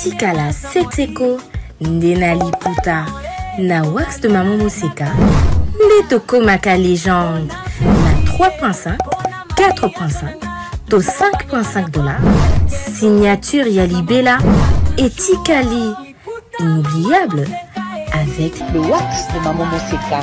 Tikala Setseko, Ndenali Puta, na wax de Maman Moseka, Netoko Maka Légende, na 3.5, 4.5, to 5.5 $, signature Yalibela et Tikali, inoubliable, avec le wax de Maman Moseka.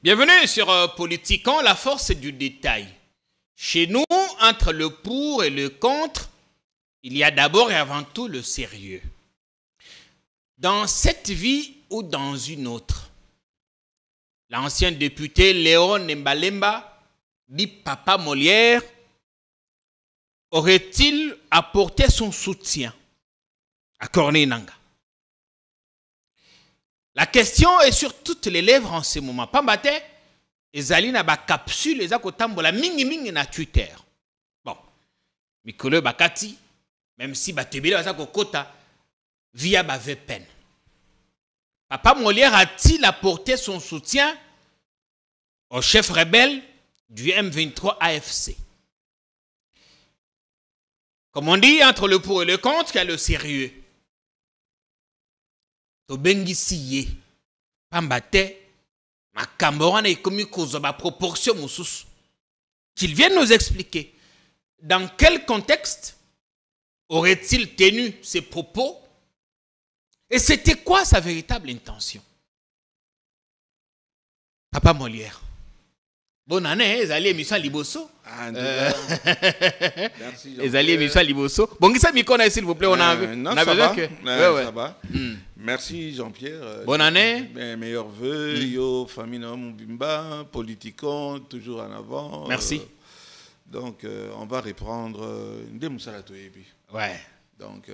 Bienvenue sur Politiquant, la force du détail. Chez nous, entre le pour et le contre, il y a d'abord et avant tout le sérieux. Dans cette vie ou dans une autre, l'ancien député Léon Nembalemba, dit Papa Molière, aurait-il apporté son soutien à Corneille Nangaa? La question est sur toutes les lèvres en ce moment. Pambate, ezali na ba capsule eza kotambola mingi na Twitter. Bon, mikolo bakati, même si batebile baza kokota via ba VPN. Papa Molière a-t-il apporté son soutien au chef rebelle du M23 AFC? Comme on dit, entre le pour et le contre, il y a le sérieux. Tobengisi ye pambate makambo wana ikomi kozwa ba proportion mosusu qu'il vienne nous expliquer dans quel contexte aurait-il tenu ses propos et c'était quoi sa véritable intention. Papa Molière, bonne année, ezali émission liboso. Merci. Ezali émission liboso. Bongisa mikona s'il vous plaît, on a besoin que ça va. Merci Jean-Pierre. Bonne année. Meilleurs vœux, yo, famille Mubimba, Politiquant, toujours en avant. Merci. Donc, on va reprendre Ndemoussala Toyebi. Ouais. Donc,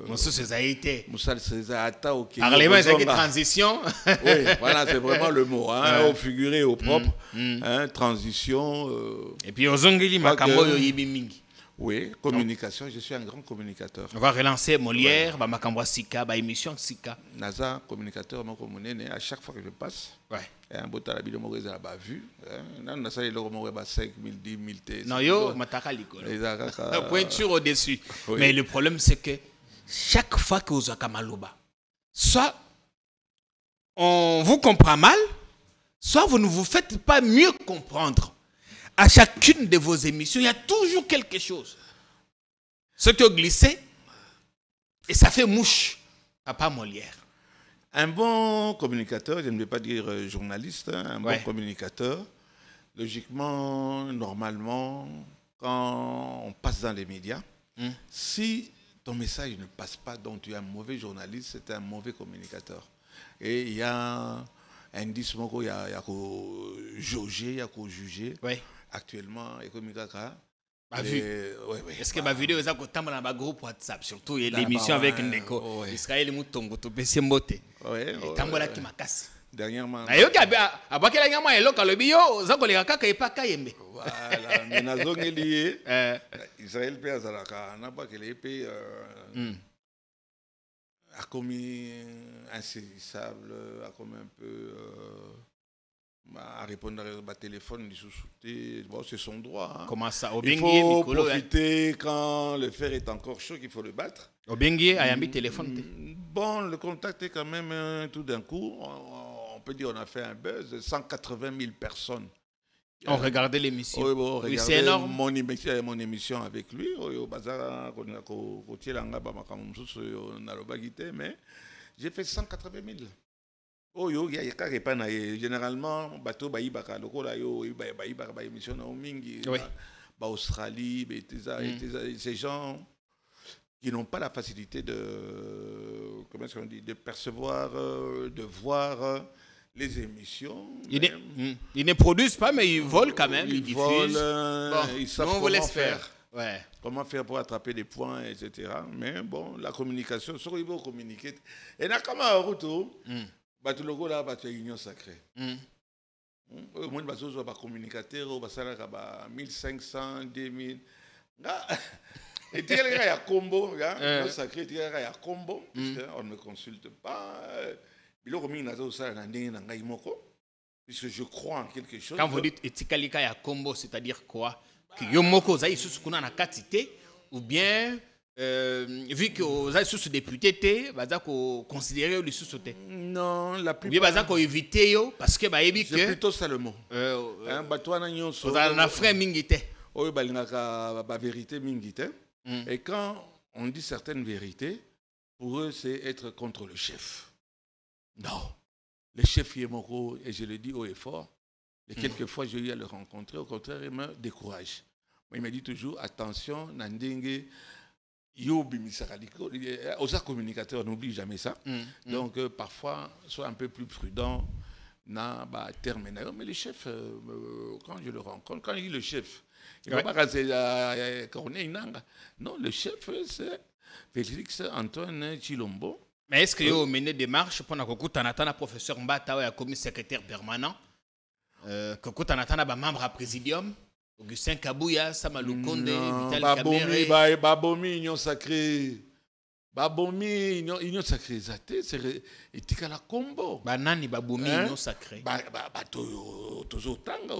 Moussa Césaïté. Moussa Césaïta, ok. Parlez-moi avec transition. Oui, voilà, c'est vraiment le mot. Hein, au figuré, au propre. Hein, transition. Et puis, aux Zongili, Makambo, Yoyibi Mingi. Oui, communication, je suis un grand communicateur. On va relancer Molière, ouais. Makambo Sika, émission Sika. Naza, communicateur, à chaque fois que je passe, ouais. Un beau talabide, moi, je l'ai vu. On a ça, il a 5 000, 10 000 thèses. Non, yo, mataka likolo. Pointure au-dessus. Oui. Mais le problème, c'est que chaque fois que vous avez Kamaloba, soit on vous comprend mal, soit vous ne vous faites pas mieux comprendre. À chacune de vos émissions, il y a toujours quelque chose. Ce qui a glissé, et ça fait mouche. Papa Molière. Un bon communicateur, je ne vais pas dire journaliste, hein, un ouais. Bon communicateur, logiquement, normalement, quand on passe dans les médias, si ton message ne passe pas, donc tu es un mauvais journaliste, c'est un mauvais communicateur. Et il y a un indice, il y a qu'au jauger, il y a qu'au juger. Ouais. Actuellement, Ekomikaka. Est-ce que ma vidéo est dans ma groupe WhatsApp, surtout l'émission avec Ndeko, Israël Moutongo, tu peux s'emboter. Oui. Tambola qui m'a cassé. Dernièrement. Voilà, mais Nazong est lié. Israël peut Azalaka, n'a pas qu'il ait a commis insaisissable, a commis un peu. À répondre à téléphone, bon, c'est son droit. Hein. Comment ça? Il faut profiter quand le fer est encore chaud qu'il faut le battre. Obengi a mis téléphone. Bon, le contact est quand même tout d'un coup. On peut dire qu'on a fait un buzz. 180 000 personnes. On regardait l'émission. Oui, bon, oui, c'est énorme. Mon émission avec lui. Mais j'ai fait 180 000. Oh yo ya ka pas na généralement bateau baïbaka lokola yo baïbaka émission na mingi ba Australie ces gens qui n'ont pas la facilité de comment est-ce qu'on dit de percevoir de voir les émissions. Ils ne produisent pas, mais ils volent quand même. Ils diffusent. Ils savent comment faire. Ouais. Comment faire pour attraper des points, etc. Mais bon, la communication, sur ils vont communiquer. Et là, comme à retour, tu logo là, tu as union sacrée. Moi, je suis un communicateur, je suis 1500, 2000. Et tu as un combo, union sacrée, tu as un combo, on ne me consulte pas. Puisque je crois en quelque chose. Quand vous dites etikalika ya combo, c'est-à-dire quoi? Que yomoko za isusu kuna na katite ou bien vu que za isusu député te baza ko considérer le lisusu te. Non, la plupart. Bien baza ko éviter yo parce que ba yebi que c'est plutôt ça le mot. Batwana nyonso. Na frère mingi te. Oyo balingaka ba vérité mingi te. Et quand on dit certaines vérités, pour eux c'est être contre le chef. Non. Le chef Yemoko, et je le dis haut et fort, et quelques fois j'ai eu à le rencontrer, au contraire, il me décourage. Mais il me dit toujours, attention, Nandenge, Yobi Misakaliko, aux communicateurs, on n'oublie jamais ça. Donc parfois, sois un peu plus prudent, na ba terme. Mais le chef, quand je le rencontre, quand il est le chef, il ne va pas casser non, le chef, c'est Félix Antoine Chilombo. Mais est-ce que vous menez des marches pour que professeur Mbata ou commis secrétaire permanent, que vous avez membre à présidium, Augustin Kabouya, Samalou Konde, Vital Kamere, Babomi, Union Sacrée. Babomi, Union Sacrée, c'est etika la combo. Banani Babomi, Union Sacrée. Tozo Tanga,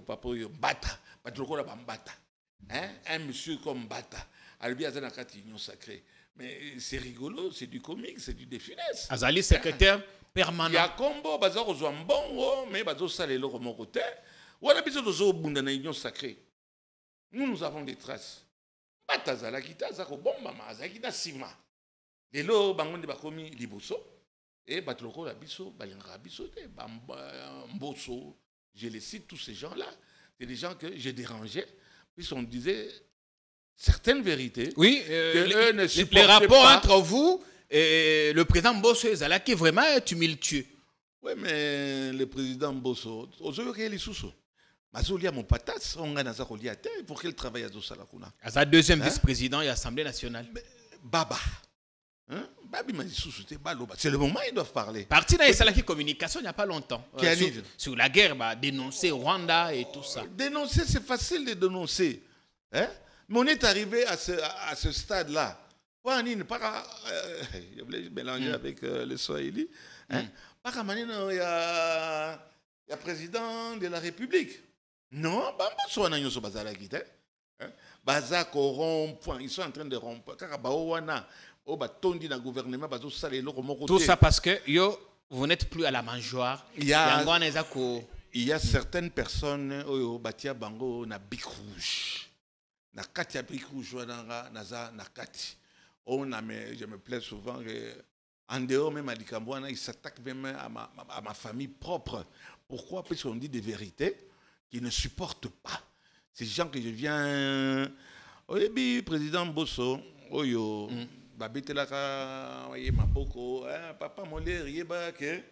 papa, Bata, Patrokola Bambata. Un monsieur comme Bata, Albia Zanakati, Union Sacrée. Mais c'est rigolo, c'est du comique, c'est du définesse. Azali secrétaire permanent. Il y a combo, bazar aux bon, mais bazar salé le mon côté. Ou on a besoin de zo bunda na union sacrée. Nous avons des traces. Batazala kita zako bomba ma zakita sima. Lelo bangonde bakomi liboso et batloko la biso balinga biso te mboso. Je les cite tous ces gens-là. C'est des gens que j'ai dérangés puisqu'on disait certaines vérités. Oui, les rapports pas. Entre vous et le président Mbosso Ezala qui vraiment est tumultueux. Oui, mais le président Mbosso, aujourd'hui, il est sous-sous. Mazolia mon patas, on a naza kolia te pour qu'il travaille à Zosalakuna. À sa deuxième vice-président et Assemblée nationale. Baba. Babi m'a dit sous-souté, c'est le moment ils doivent parler. Parti dans les salariés communication il n'y a pas longtemps. Sur la guerre, dénoncer Rwanda et tout ça. Dénoncer, c'est facile de dénoncer. Mais on est arrivé à ce stade-là. Je voulais mélanger avec le Swahili. Pas comme il y a président de la République. Non, ils sont en train de rompre. Tout ça parce que vous n'êtes plus à la mangeoire. Il y a certaines personnes qui ont un bic rouge. Na kati ya brique rouge naza na kati. Je me plais souvent que en dehors même à Likambouana, il s'attaque même à ma famille propre. Pourquoi? Parce qu'on dit des vérités qu'ils ne supportent pas. Ces gens que je viens oyebi président Mbosso oyo babitelaka maboko papa moler yeba ke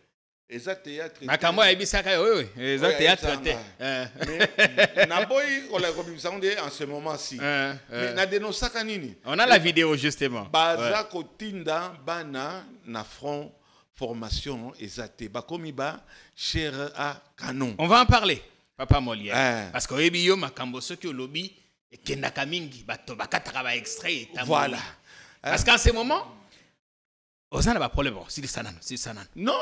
eza théâtre. Makambo ayebisaka oui, eza théâtre te. Mais naboyi ola kobimsango en ce moment-ci. Mais na dénonçaka nini? On a la vidéo justement. Baza kotinda bana na front formation ezate bakomi ba cher à canon. On va en parler papa Molière parce que oyebi yo makambo soki olobi ekendaka mingi bato bakataka ba extrait. Voilà. Parce qu'en ce moment on a pas problème, c'est ça. Non,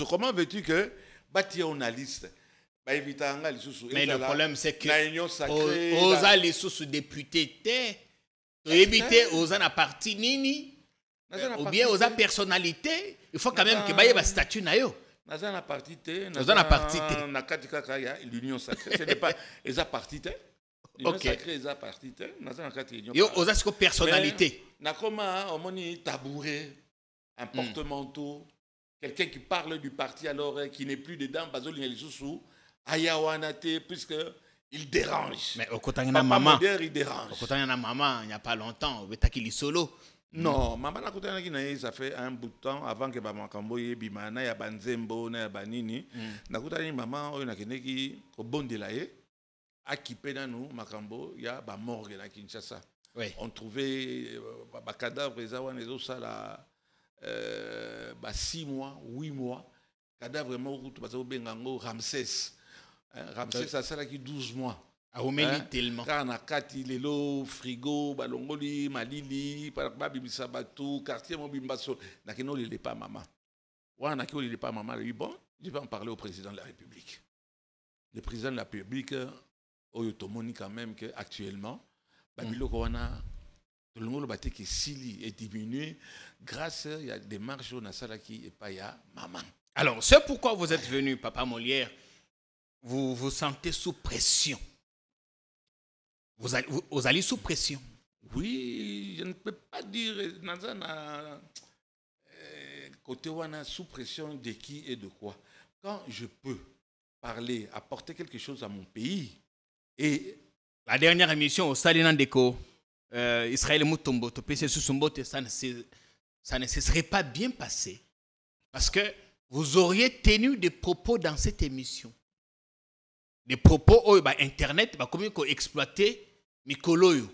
comment veux-tu que bâtir une liste? Mais le problème c'est que oza les sous députés te éviter oza na parti nini ou bien oza personnalité, il faut quand même que baye ba statut na yo. Naza na parti te, naza na parti te. Na katika kaya l'union sacrée, ce n'est pas eza parti te. L'union sacrée eza parti te, naza na katika union. Yo oza siko personnalité. Nakoma omoni tabouret, un porte-manteau, quelqu'un qui parle du parti alors qui n'est plus dedans, bazoli ngelisusu, ayawanate puisque il dérange. Mais au Kotangana maman, il dérange. Au Kotangana maman, il n'y a pas longtemps, Betaki li solo, Non, maman n'a coûté ça fait un bout de temps avant que maman Kamboye bimana ya banzembo na ya banini. Na coûté maman on a qui au bon de la a kippé dans nous makambo ya ba morgue na Kinshasa. Oui. On trouvait ba cadavre les awan les ça là 6 mois, 8 mois. Cadavre vraiment tout parce que bengango Ramsès. Ramsès ça là qui 12 mois. Tellement. Car na kati lelo frigo balongoli malili ba bimisa batu quartier mo bimbaso na kino le pas maman. Wana ki le pas maman lui bon, je vais en parler au président de la République. Le président de la République oyotomoni quand même que actuellement babiloko wana tout le monde bate que sili est diminué grâce il y a des marches au nasala qui et pas ya maman. Alors, c'est pourquoi vous êtes venu papa Molière. Vous vous sentez sous pression. Vous allez sous pression. Oui, je ne peux pas dire côté wana sous pression de qui et de quoi. Quand je peux parler, apporter quelque chose à mon pays et la dernière émission au Salina Deko, Israël Mutombo, ça ne se serait pas bien passé parce que vous auriez tenu des propos dans cette émission. Des propos où Internet va exploiter mikolo yo.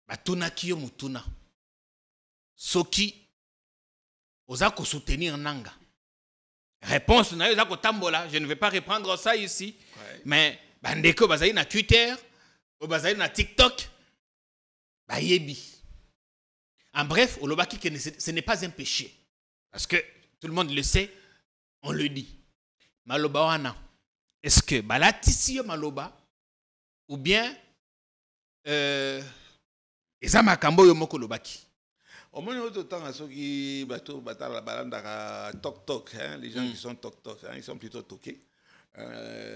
Batuna kiyo mutuna. Soki oza ko soutenir nanga. Réponse na yo ko tambola, je ne vais pas reprendre ça ici. Ouais. Mais bandeko bazali na Twitter, ou bazali na TikTok, bayebi. En bref, olobaki que ce n'est pas un péché. Parce que tout le monde le sait, on le dit. Maloba wana. Est-ce que balatisi yo maloba ou bien eza makambo yo moko lobaki? Au moins autant à ceux qui bateau batala balanda tok les gens qui sont tok ils sont plutôt toqués.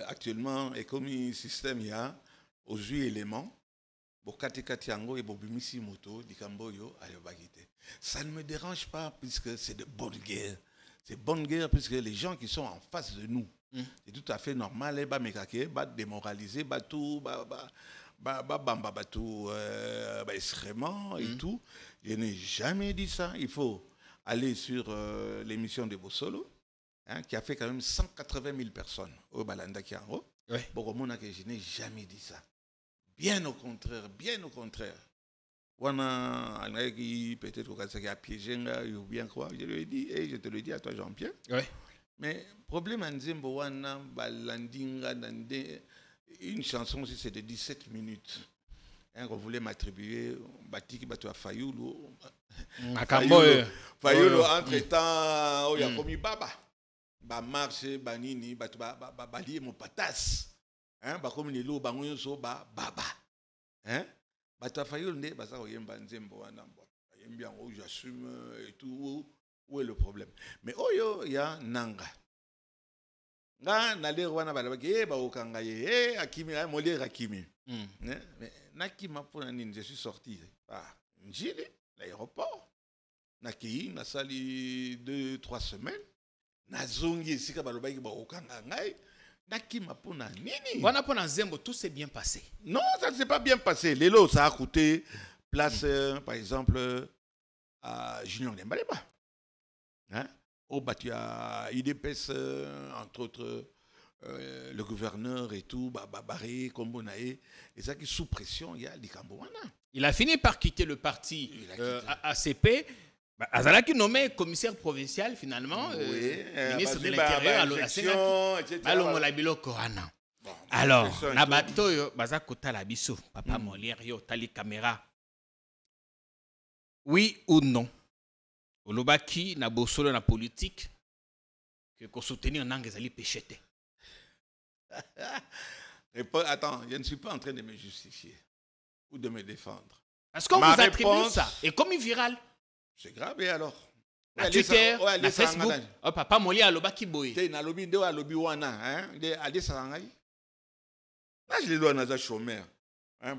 Actuellement et comme le système il y a aux 8 éléments bokati katiango et bobimisi moto dikambo yo ayobagite. Ça ne me dérange pas puisque c'est de bonne guerre. C'est bonne guerre puisque les gens qui sont en face de nous c'est tout à fait normal et démoraliser tout extrêmement et tout. Je n'ai jamais dit ça. Il faut aller sur l'émission de Bossolo qui a fait quand même 180 000 personnes au Balanda Kiango. Pour moi, je n'ai jamais dit ça. Bien au contraire, bien au contraire. Wana peut-être qu'il a piégé ou bien quoi. Je lui ai dit et je te le dis à toi Jean-Pierre. Oui. Mais problème en Zimbo wana balandinga nande une chanson aussi c'est de 17 minutes. On voulait m'attribuer batiki batu a Fayoulou. Fayoulou entre-temps il a commis baba. Ba marché banini batu ba lié mon patas. Hein ba comme les lots bangoyo so ba baba. Hein batu a Fayoulou ne ba ça oyemba Nzembo wana. Bien j'assume et tout. Où est le problème? Mais oyo ya nanga. Nga nale wana balabaki ba okanga ye akimi Molière akimi. Mais nakima pona nini je suis sorti njili l'aéroport. Naki na sali 2-3 semaines. Nazongi sika balobaki ba okanga ngai. Nakima pona nini? Wana pona Nzembo tout s'est bien passé. Non, ça ne s'est pas bien passé. Lelo ça a coûté place par exemple à Junior Dembaleba. Hein? Au bâti à IDPS, entre autres, le gouverneur et tout, Baré, Kombonaé, et ça qui sous pression, il y a l'Ikambouana. Il a fini par quitter le parti ACP. Azalaki nommé commissaire provincial finalement, ministre de l'Intérieur à l'Asena. Alors, Nabato, Bazakota Labiso, Papa Molière, yo, Tali Caméra. Oui ou non? Olobaki na bosolo na politique que qu'on soutenir nangezali péchete. Attends, je ne suis pas en train de me justifier ou de me défendre. Parce qu'on vous attribue ça. Et comme il viral. C'est grave et alors. Na Twitter, na Facebook. Oh papa Molière alobaki boy. Te na lobi ndo alobi wana, hein? De ade sarangai. Là je les dois na za chômeur. Hein,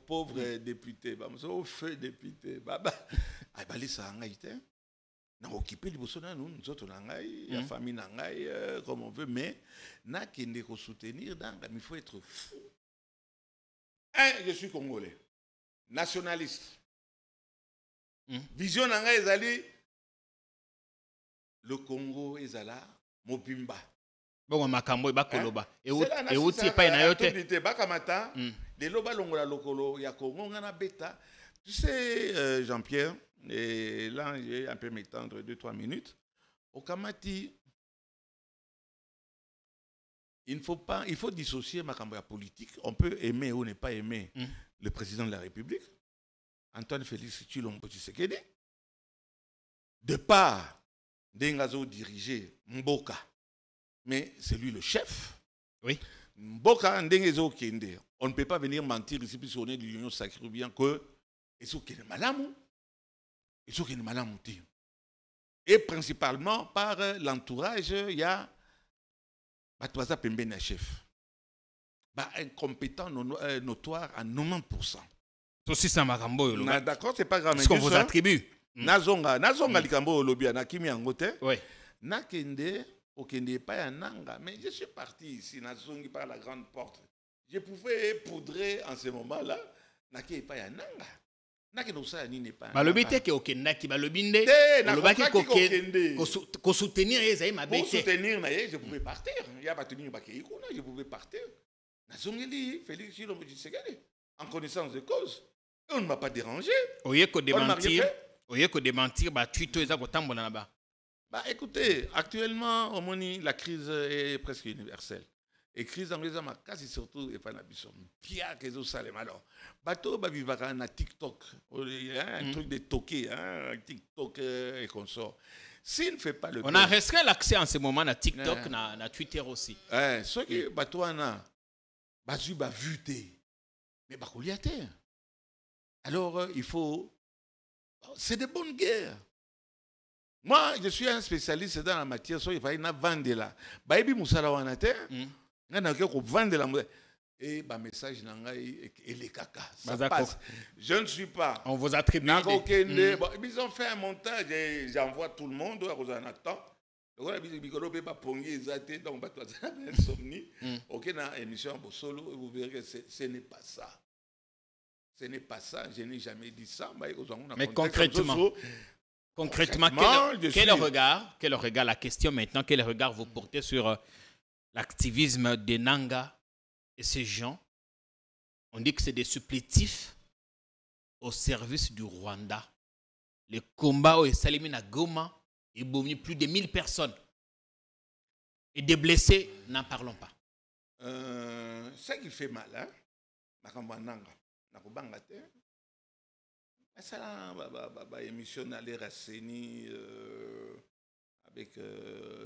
pauvre député, au feu député, les sangaïté, n'a occupé les bossons, nous autres la famille nangaï, comme on veut, mais n'a qu'il ne soutenir, il faut être fou. Je suis congolais. nationaliste. Vision nanga ezali le Congo ezala mobimba. Bon makambo ba koloba. Et outi pa na yote. Bakamata les loba longola lokolo ya Congo ngana beta. Tu sais Jean-Pierre, et là j'ai un peu m'étendre 2-3 minutes. Au Kamati, il faut dissocier ma campagne politique. On peut aimer ou ne pas aimer le président de la République, Antoine Félix Tshilombo Tshisekedi. De part, Dengazo dirigeait Mboka, mais c'est lui le chef. Oui. Mboka Ndengezo Kende. On ne peut pas venir mentir ici puisqu'on est de l'Union sacrée ou bien que et principalement par l'entourage, il y a Batouaza Pembena chef. Incompétent notoire à 90%. D'accord, c'est pas grave. Est-ce qu'on vous attribue? Nazonga likambo lobia na kimi angote. Oui. Nakende okende pa ya nanga, mais je suis parti ici nazongi par la grande porte. Je pouvais poudrer en ce moment-là nake pa ya nanga. Balobi te ke okendaki balobi nde balobaki ko soutenir ezai mabe te. Pour soutenir je pouvais partir. Il y a pas tenu bakei kuna, je pouvais partir. Nazongeli Félix Tshilombo Tshisekedi en connaissance de cause. Et on ne m'a pas dérangé. Oye ko démentir ba tweet eza ko tambola na ba. Écoutez, actuellement au moni la crise est presque universelle. Et crise en raison quasi surtout et pas na biso. Pia kezo salem alors. Bato ba vivaka na TikTok, un truc de toqué, TikTok et consort. S'il ne fait pas le on a restreint l'accès en ce moment à TikTok, na Twitter aussi. Ce qui bato ana bazu ba vuté. Mais ba koliate. Alors il faut c'est de bonnes guerres. Moi, je suis un spécialiste dans la matière, so il faut na vendre là. Ba ebi musala wana te. Et bah message et les caca ça passe. Je ne suis pas. On vous attribue. Ils ont fait un montage et j'envoie tout le monde à Rosanatan. Donc ok na émission Bosolo vous verrez que ce n'est pas ça. Ce n'est pas ça. Je n'ai jamais dit ça. Mais concrètement, quel regard, la question maintenant, quel regard vous portez sur l'activisme de Nanga et ces gens? On dit que c'est des supplétifs au service du Rwanda. Le combat au Salimina Goma, il y a plus de 1000 personnes. Et des blessés, n'en parlons pas. Ce qui fait mal, hein? Ça émission d'aller Rasseni avec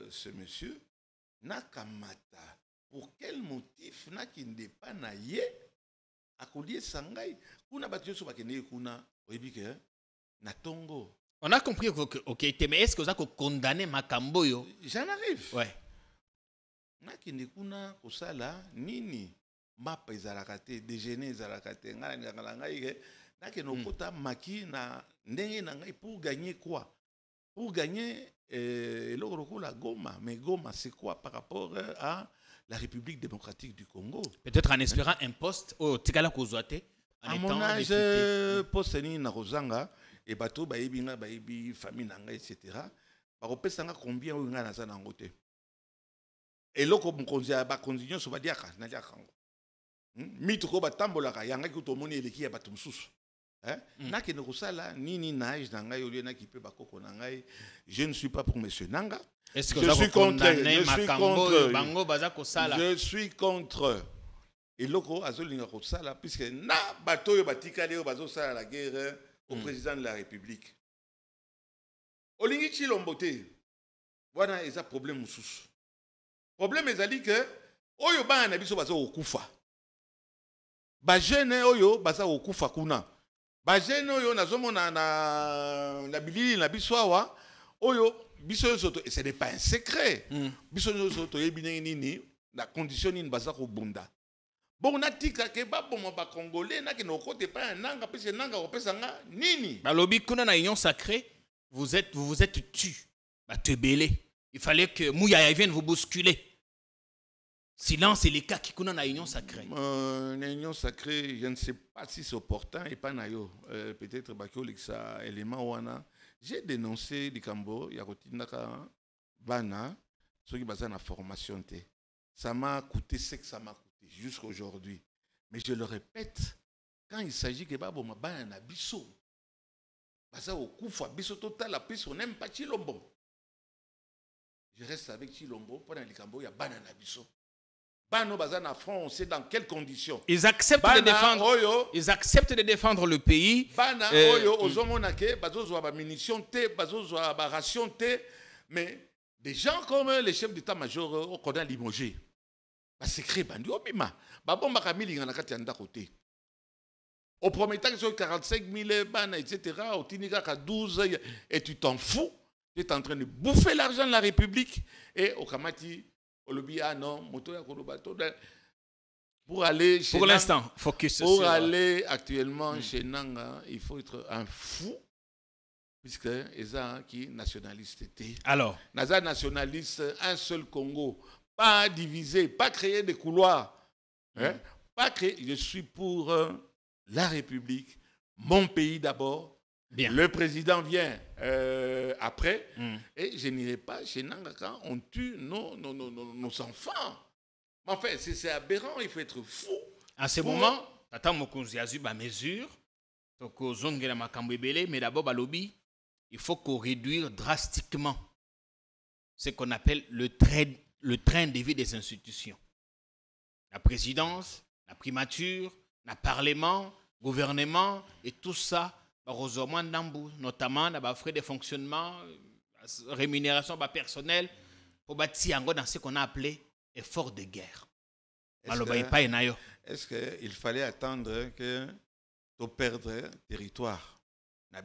ce monsieur. Nakamata. Pour quel motif n'a-t-il pas naïe à collier Sangai? Kuna battu sur bakene kuna oibike na Tongo. On a compris que mais est-ce que vous avez condamné Makambo yo? J'en arrive. Ouais. Nakinde kuna kosala nini mapa ezalakate déjeuner ezalakate ngala ngai ke no kota maki na ndenge na ngai pour gagner quoi? Pour gagner la Goma. Mais Goma, c'est quoi par rapport à la République démocratique du Congo? Peut-être en espérant un poste au Tigala Kozouate. À mon âge, poste ni na Rozanga, et bateau, baïbi, famille, etc. Baropesanga combien ou ngana za nangote. Et là, comme on dit, condition sur badiaka, na diakango. Mituko batambolaka, yanga kutomoni eleki ya batumsusu. Je ne suis pas pour M. Nanga. Est-ce que je suis contre. Et loko azolinga kosala puisque na bato yo batikale yo bazosala la guerre au président de la République. Olingi Tshilombo te. Voilà eza problème mususu. Problème ezali que oyo bana na biso bazo okufa. Ba jeune oyo baza okufa kuna. Bajeno oyo nazomona na bilili na biswawa oyo biso soto et ce n'est pas un secret. Biso soto yebine nini la condition nini baza ko bunda. Bon natika ke ba bon ba congolais na ke no kote pa nanga pese nanga opesanga nini. Balobi kuna na union sacrée, vous vous êtes tu. Ba te belé. Il fallait que Mouyaya vienne vous bousculer. Silence et les cas qui connaissent la union sacrée. Union sacrée, je ne sais pas si c'est opportun et pas nayo. Peut-être que ça élément wana. J'ai dénoncé les Cambo, il y a Rotinaka, Bana, ceux qui basent la formation. Ça m'a coûté ce que ça m'a coûté jusqu'à aujourd'hui. Mais je le répète, quand il s'agit que Babo m'a bana biso, basa au Koufa, biso total, la piste, on n'aime pas Chilombo. Je reste avec Chilombo, pendant les Cambo, il y a bana biso. Bano bazana front, on sait dans quelles conditions. Ils acceptent de défendre. Oyo, ils acceptent de défendre le pays. Bana oyo ozomonake bazozo ba munitions té, bazozo ba ration té, mais des gens comme les chefs d'état-major au Kodan limogé. Ba secret bandi obima. Ba bomba kamili ngana kati anda côté. Au premier temps sur 45 000 bana etc. Au tinika ka 12 et tu t'en fous. Tu es en train de bouffer l'argent de la République et au Kamati non, pour aller chez pour l'instant, focus pour sur... aller actuellement chez Nanga, il faut être un fou puisque Eza qui nationaliste était. Alors, Naza nationaliste, un seul Congo, pas divisé, pas créer des couloirs, hein? Pas créer. Je suis pour la République, mon pays d'abord. Bien. Le président vient après et je n'irai pas chez Nanga quand on tue nos enfants. Mais enfin, c'est aberrant, il faut être fou. À ce moment, Tata Mokonzi a eu ma mesure, mais d'abord, Balobi, il faut qu'on réduise drastiquement ce qu'on appelle le train de vie des institutions. La présidence, la primature, le parlement, le gouvernement et tout ça. Notamment dans frais de fonctionnement, rémunération personnelle, pour bâtir dans ce qu'on a appelé effort de guerre. Est-ce qu'il fallait attendre que tu perdes territoire? Ah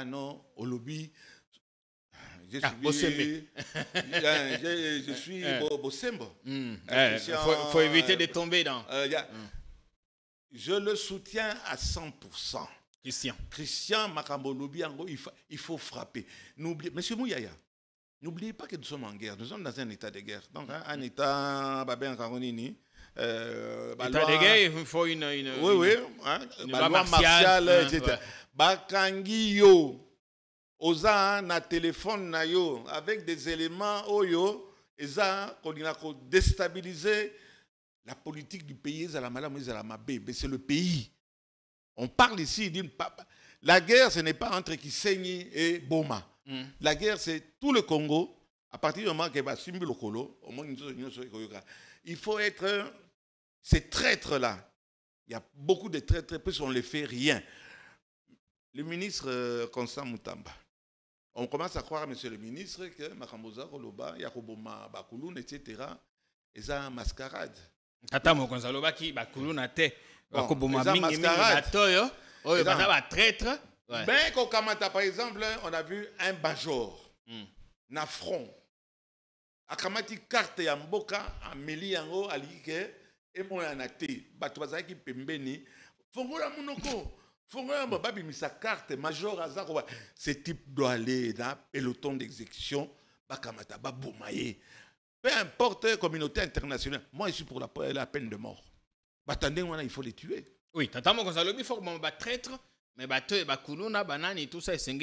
non, au lobby, je suis Bosembo. Il faut éviter de tomber dans... Je le soutiens à 100%. Christian Makambolobi, il faut frapper. Monsieur Mouyaya, n'oubliez pas que nous sommes en guerre. Nous sommes dans un état de guerre. Donc, un état, état de guerre, il faut une loi martiale, etc. Bakangi yo, oza na téléphone na yo, avec des éléments oyo, eza qu'on a déstabilisé. La politique du pays, c'est le pays. On parle ici d'une... La guerre, ce n'est pas entre Kisenyi et Boma. La guerre, c'est tout le Congo. À partir du moment qu'il y a Simbi Lokolo, il faut être... Ces traîtres-là, il y a beaucoup de traîtres, puis on ne les fait rien. Le ministre Constant Moutamba, on commence à croire, monsieur le ministre, que Makamboza, Koloba, Yakoboma, Bakouloun, etc., ils ont mascarade. Tata Mokonzaloba qui bakuluna te bakoboma mingi batoyo oyo bana ba traître. Ben kokamata par exemple, on a vu un bajor na front. Akamati carte ya mboka ameli yango alike e moya na te bato bazaki pembeni fongola munoko fongola babi misa carte major azako. Ce type doit aller dans peloton d'exécution bakamata babomaye. Peu importe la communauté internationale, moi je suis pour la peine de mort. Attendez, il faut les tuer. Oui, Tata Mokonzalobi, il faut qu'on va traître, mais Bakuluna, Banani, tout ça, c'est une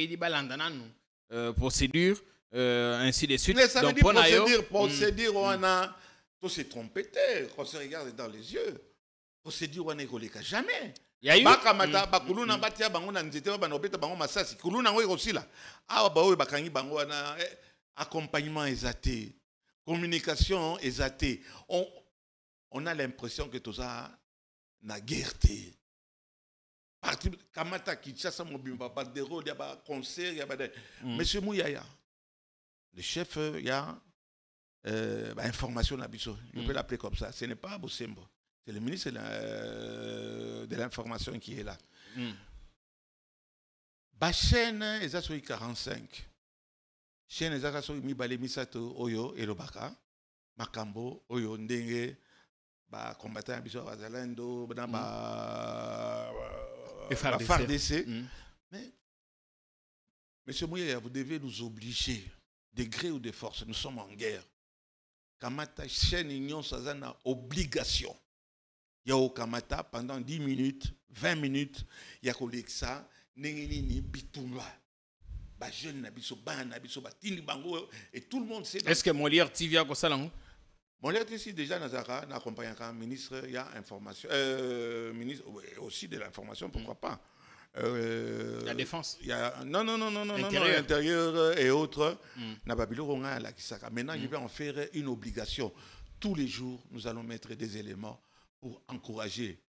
procédure, ainsi de suite. Mais ça veut dire procédure, on a tout s'est trompé, on se regarde dans les yeux. Procédure, on n'est jamais. Il y a eu. Bakamata, Bakuluna, Batia, Bangona, Nzete, Banobeta, Bango Massasi, Kuluna, aussi là. Ah, Baoui, Bakangi, Bangoana, accompagnement exaté. Communication exatée. On a l'impression que tout ça n'a guerre. Kamata Kinshasa Mobimba Bandero, il y a un concert, il y a Monsieur Mouyaya, le chef, il y a information Nabiso. On peut l'appeler comme ça. Ce n'est pas Bosembo. C'est le ministre de l'information qui est là. Bachen, ils ont 45. Chaîne ezaka so mibale misato oyo elobaka makambo oyo ndenge ba combattant biso bazalendo na ba FARDC. Mais monsieur Mouyaya, vous devez nous obliger de gré ou de force, nous sommes en guerre. Kamata, chaîne union, ça a une obligation. Il y a au Kamata pendant 10 minutes, 20 minutes, il y a collègue ça, Nengini, Bitumba. Jeune Nabiso, Ban Nabiso, Tini Bango, et tout le monde sait. Est-ce que Molière TV a ça là? Molière ici déjà Nazara, accompagné un ministre, il y a information, ministre aussi de l'information, pourquoi pas. La défense. Il y a, non, intérieur et autres. Maintenant, je vais en faire une obligation. Tous les jours, nous allons mettre des éléments pour encourager.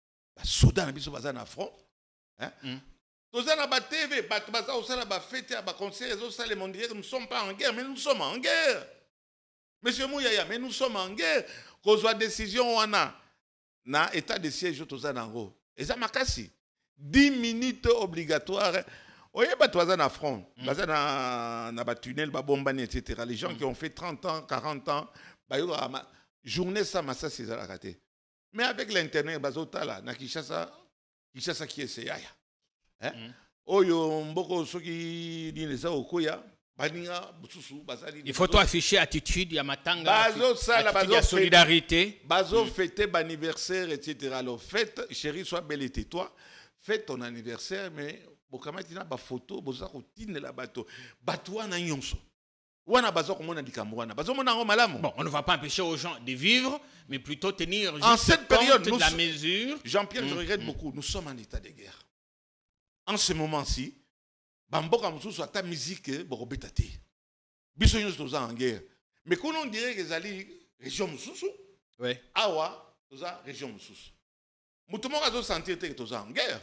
Soudan, nous sommes en front. Nous sommes en TV, nous ne sommes pas en guerre, mais nous sommes en guerre. Monsieur Mouyaya, mais nous sommes en guerre. Qu'on soit décision, on a état de siège, tous en haut. Et ça m'a cassé. 10 minutes obligatoires. Oui, tu vas en front. Tu vas en tunnel, etc. Les gens qui ont fait 30 ans, 40 ans, journée, ça c'est raté. Mais avec l'Internet, na Kinshasa qui est c'est yaya. Il faut afficher attitude, il y a matanga, attitude, il y a solidarité. Bazo fêter l'anniversaire, etc. Alors fête, chérie, sois belle et tais-toi. Fête ton anniversaire, mais bokamatina ba photo, boza routine la bateau. Bateau na nyonso. Wana bazo ko mona dikamwana. Bazo mona ngo malamu. Bon, on ne va pas empêcher aux gens de vivre, mais plutôt tenir en cette période de la mesure. Jean-Pierre, je regrette beaucoup. Nous sommes en état de guerre. En ce moment-ci, bamboka mususu ata musique borobetati. Biso nyonso toza en guerre. Mais quand on dirait que zali région mususu, oui. Awa toza région mususu. Mutumo kazo sentir que toza en guerre.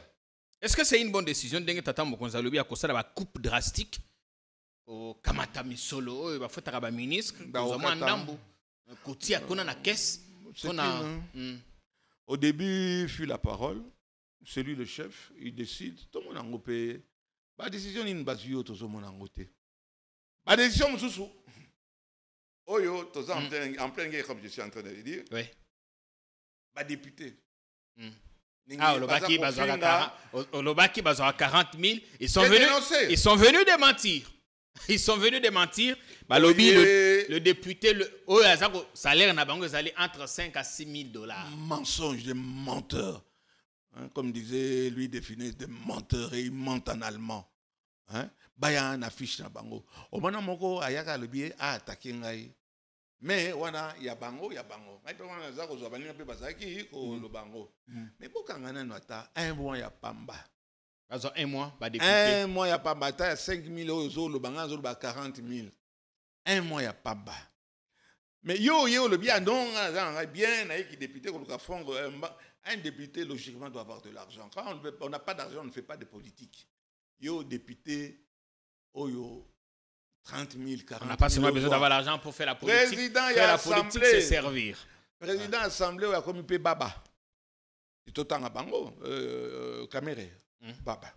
Est-ce que c'est une bonne décision d'engue tata mokonza lobi akosala ba coupe drastique au Kamata Misolo ba fotaka ba ministre ba ndambo koti akona na caisse au début fut la parole, celui le chef, il décide tout le monde en paye. La décision n'est pas basée sur mon angoté. La décision mususu oyo toza en plein guerre comme je suis en train de le dire. Oui. Ba député. Olobaki bazora 40 000. Ils sont venus démentir. Ils sont venus démentir. Balobi, le député, le salaire n'a pas entre 5 à 6 000 $. Mensonge de menteur. Comme disait lui définir de menteur et il ment en allemand. Baya na affiche na bango. O mona moko ayaka le biais a attaquer ngai. Mais wana ya bango. Mai pe wana za ko zo baninga pe bazaki ko lo bango. Mais bokangana no ata un mois ya pamba. Bazo un mois ba député. Un mois ya pamba ta 5 000 € lo banga zo ba 40 000. Un mois ya pamba. Mais yo le bien non bien na qui député ko ka fond un député logiquement doit avoir de l'argent. Quand on n'a pas d'argent, on ne fait pas de politique. Yo député oyo 30 000, 40 000. On n'a pas seulement besoin d'avoir l'argent pour faire la politique. Président, il y a la politique, c'est servir. Président assemblée, il y a comme Baba. C'est tout le temps à Bango. Caméré. Baba.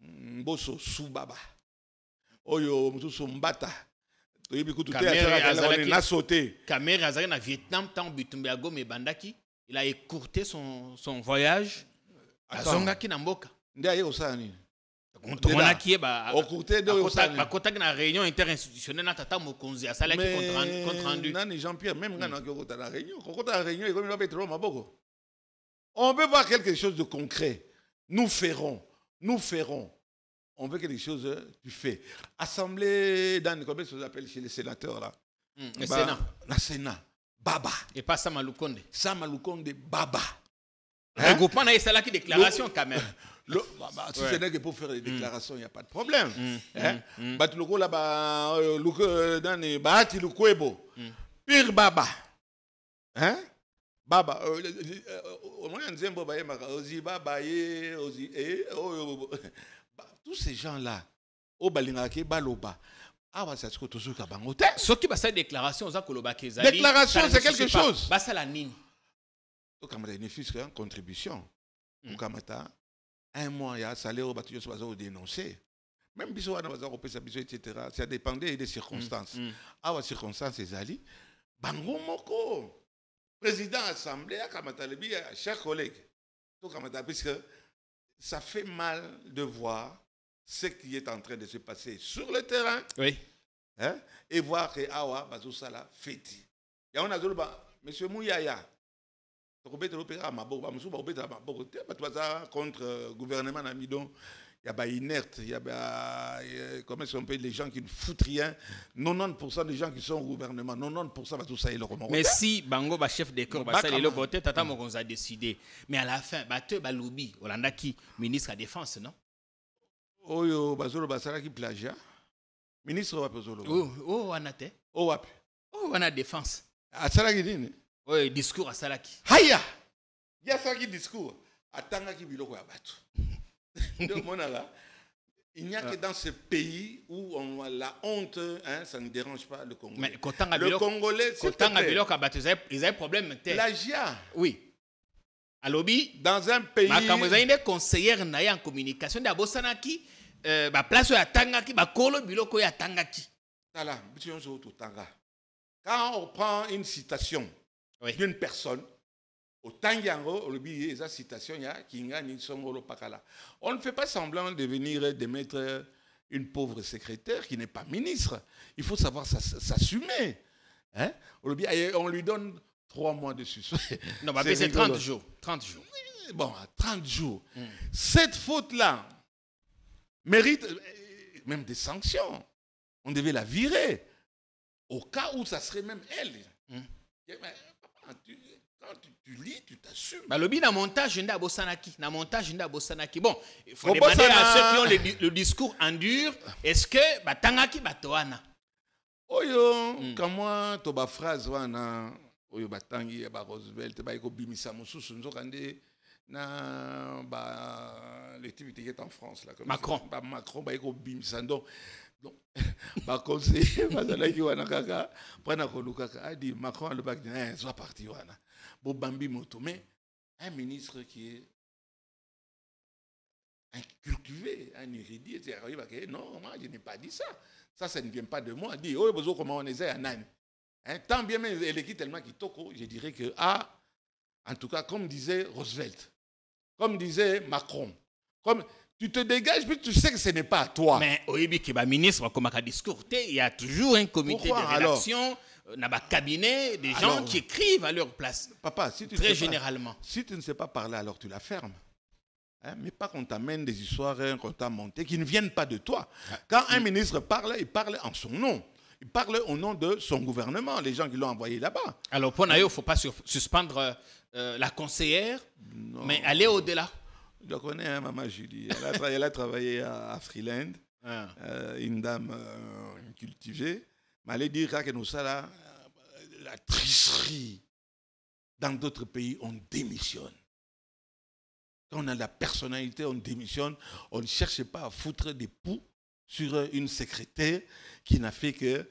Mbosso, sous Baba. Oyo, Moussou Mbata. Caméré Azari na Vietnam, tant Bitumbiago mais Bandaki. Il a écourté son voyage à Zongaki Namboka. Ndiaye Osani. La réunion interinstitutionnelle na tata mokonzi a sala qui compte rendu. Nani Jean-Pierre même quand on a la réunion, on veut voir quelque chose de concret. Nous ferons. On veut quelque chose, tu fais. Assemblée dans comment ça s'appelle chez les sénateurs là. Le Sénat. La Sénat. Baba. Et pas Samaloukonde. Samaloukonde Baba. Regroupement a essayé qui déclaration quand même. Si ce n'est que pour faire des déclarations, il n'y a pas de problème. Batuloko là-bas, Pire Baba. Baba. Tous ces gens-là, au Balingake, Baloba. Ce qui va faire déclaration, déclaration, c'est quelque chose. C'est la nini. Une contribution. Un mois, il y a un salaire au bâtiment qui va dénoncer. Même si on a etc. Ça dépendait des circonstances. À les circonstances, c'est Ali. Bango Moko. Président Assemblée, chers collègues. Puisque ça fait mal de voir ce qui est en train de se passer sur le terrain. Oui. hein, et voir que awa bazo sala feti. Ya on a zolo ba monsieur Mouyaya. To kobeta l'opéra maboko, monsieur ba obeta maboko te ba toza contre gouvernement namidon. Il y a inerte, il y a comment on peut les gens qui ne foutent rien. 90% des gens qui sont au gouvernement, 90% va tout ça et le remonter. Mais si bango ba chef de corps ba ça le côté tata mo a décidé. Mais à la fin ba te ba lobby Olanda qui ministre de la défense non? Oyo bazolo basala qui plagiat. Ministre wa bazolo. Oh anate. Oh wapi. Oh wana défense. Asala ki nini? Oh discours asala ki. Haya. Ya ça qui discours. Atanga ki biloko ya batu. Il n'y a que dans ce pays où on a la honte, hein, ça ne dérange pas le Congolais. Mais le Congolais, ils ont problème. Plagiat. Oui. À lobby, dans un pays. Quand vous avez des conseillers en communication, d'abord sanaki, place ya tangaki, kolo biloko ya tangaki. Quand on prend une citation d'une personne. Au Tangiango, on oublie sa citation, on ne fait pas semblant de venir démettre une pauvre secrétaire qui n'est pas ministre. Il faut savoir s'assumer. Hein? On lui donne 3 mois de suspension. Non, c'est 30 jours. 30 jours. Bon, 30 jours. Cette faute-là mérite même des sanctions. On devait la virer. Au cas où ça serait même elle. Quand tu lis, tu t'assumes. Le bi na montage nda bosanaki, Bon, il faut demander à ceux qui ont le discours en dur, est-ce que batangaki batoana? Oyo, quand moi to ba phrase wana, oyo batangi ba Roosevelt ba iko bimisa mususu nzokande na ba les types qui est en France là comme Macron. Macron ba iko bimisa donc ba conseiller bazalaki wana kaka prena koluka a dit Macron le bac soit parti wana. Bobambi moto, mais un ministre qui est un cultivé, un érudit, non, moi je n'ai pas dit ça. Ça ne vient pas de moi. Dit, oh, comment on est un âne. Tant bien même elle est tellement qui toko, je dirais que, en tout cas, comme disait Roosevelt, comme disait Macron, comme tu te dégages, puis tu sais que ce n'est pas à toi. Mais au ministre, comme un discours, il y a toujours un comité de rédaction. On a un cabinet, des gens qui écrivent à leur place. Papa, si tu très généralement. Si tu ne sais pas parler, alors tu la fermes. Hein, mais pas qu'on t'amène des histoires qu'on t'a montées qui ne viennent pas de toi. Quand un ministre parle, il parle en son nom. Il parle au nom de son gouvernement, les gens qui l'ont envoyé là-bas. Alors, pour Nayo, il ne faut pas suspendre la conseillère, non, mais aller au-delà. Je connais, hein, Maman Julie. Elle a travaillé à Freeland, une dame cultivée. Mais allez dire que nous ça là, la tricherie. Dans d'autres pays, on démissionne. Quand on a la personnalité, on démissionne. On ne cherche pas à foutre des poux sur une secrétaire qui n'a fait que.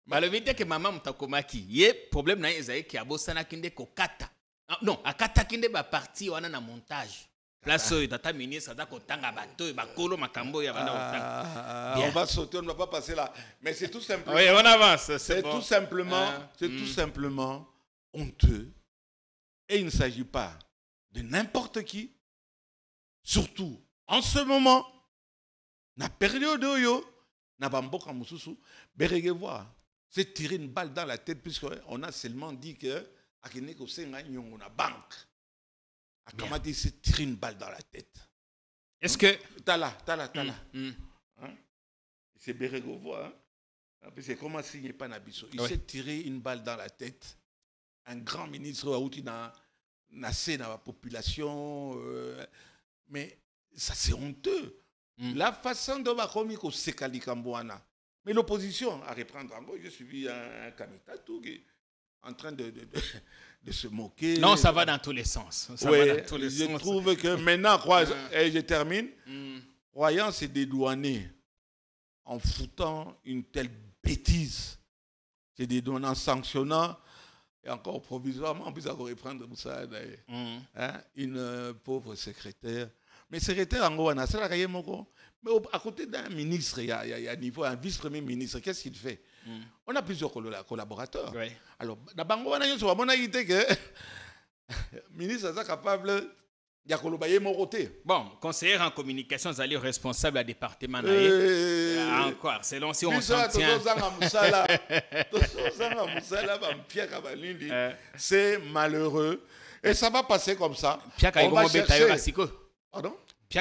Le vite que maman mtakomaki, yé problème na ezaïe qui a bossana kinde ko kata. Non, a kata kinde ba parti wana na montage. Place tata ministre da ko tanga bato ba kolo makambo ya bana otanga. On va sauter, on ne va pas passer là. Mais c'est tout simplement. Oui, on avance. C'est bon. Tout simplement honteux. Et il ne s'agit pas de n'importe qui. Surtout en ce moment, na période yo, na bamboka mususu, berege voir, c'est tirer une balle dans la tête puisqu'on a seulement dit que akineko senga nyongo na banque. Comment dire, c'est tirer une balle dans la tête. Est-ce que Tala. Hein? C'est berege voir. Hein? C'est comment signer pas nabiso. Il s'est tiré une balle dans la tête. Un grand ministre outi na la population. Mais ça, c'est honteux. La façon dont Bakomiko Sekali Kambouana. Mais l'opposition a reprendre en gros. J'ai suivi un Kamitatou qui est en train de se moquer. Non, ça va dans tous les sens. Je trouve que maintenant, et je termine, croyant se dédouaner en foutant une telle bêtise, se dédouaner en sanctionnant, et encore provisoirement, on peut encore reprendre ça, une pauvre secrétaire. Mais secrétaire, en gros, mais à côté d'un ministre, il y a un vice-premier ministre, qu'est-ce qu'il fait? On a plusieurs collaborateurs. Oui. Alors, d'abord, on a dit que le ministre est capable Il y a Kolobaye Moroté. Bon, conseiller en communication, vous allez responsable à département. Encore, selon si on s'en tient. C'est malheureux. Et ça va passer comme ça. On va chercher... Pardon? Il